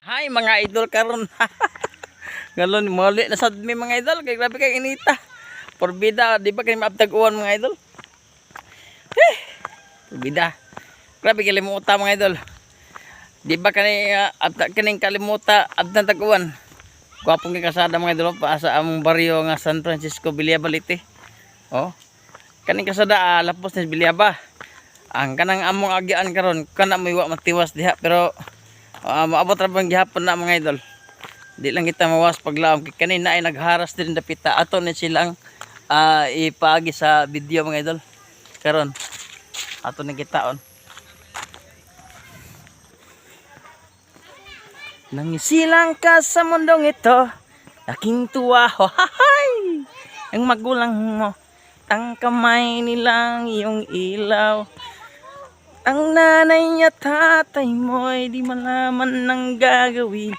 Hi mga idol karon. Galon muli na sad mi mga idol kay grabe kay inita. Porbida di ba kay maabtag-uwan mga idol? Porbida. Grabe kay limuta mga idol. Di ba kani abtag kaning kalimuta abtag tag-uwan. Gwapong ni kasada mga idol pa sa among baryo nga San Francisco Biliaba Leyte. Oh. Kaning kasada lapos ni Biliaba. Ang kanang among agian karon kana may wa matiwas diha pero maabot ra bang gihapon na mga idol. Di lang kita mawas paglaom kay kanina ay nagharas din dapita ato ni silang ipaagi sa video mga idol. Karon ato ni kitaon. Nangisilang ka sa mundong ito, aking tuwa ho hay. Ang magulang mo, ang kamay nilang iyong ilaw. Ang nanay niya tatay mo'y di malaman ng gagawin.